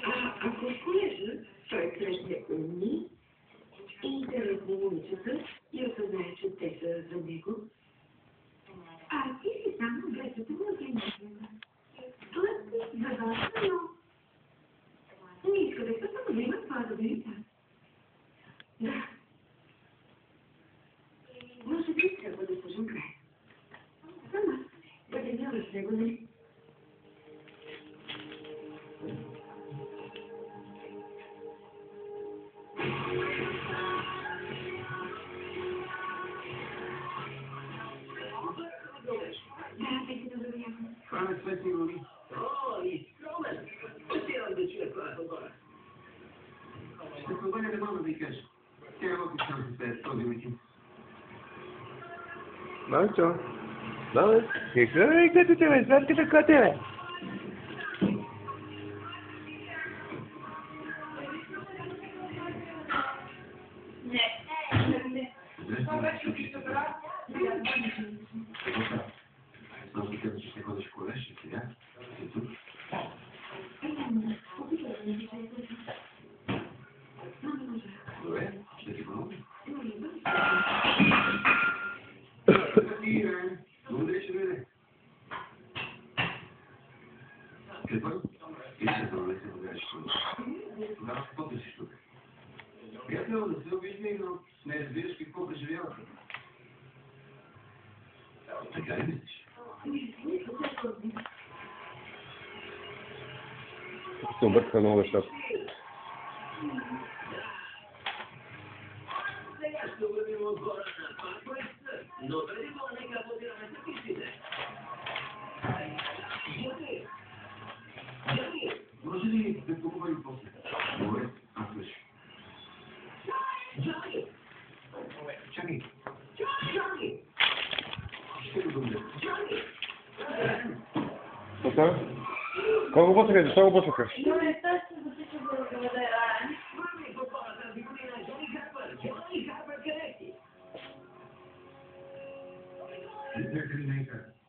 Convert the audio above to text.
Ако колежа той срещне умни и интересни момичета и осъзнае, че те са за него, а ти си само връзката му организма. Тлъсти, завършено, но не иска да късам да има това да бъде так. Да. Може би трябва да сложим край. Сама, бъде мила с него, нали? Да, те си доверявам. Това не сме сигурни. О, и скромен! Отивам да чуя това хора. Ще се обадя да мога да ви кажа. Тя работи сам с този уикенд. Macho. Vamos. ¿Qué te ves? ¿Qué te cote? Знам, че казваш, че ще ходиш в колеж, сега си тук. Добре, ще ти помогна. Благодаря, че дойде. Какво? Искаш да ме се погадиш тук. Тогава какво търсиш тук? Приятно да се обиждаме, но не разбираш какво преживявате. Така ли мислиш? Се обърка много нещата. Сега ще вървим отгоре на парковица, но преди това нека подираме за пистите. Може ли да поговорим после? Добре, аз слушам. Чакай. Ще го добре. Cosa? Колко посока? Защо го посока? No me estás escuchando lo que me da. Мами, попала тази година Джони Харпър. Джони Харпър къде си? Някъде не е така.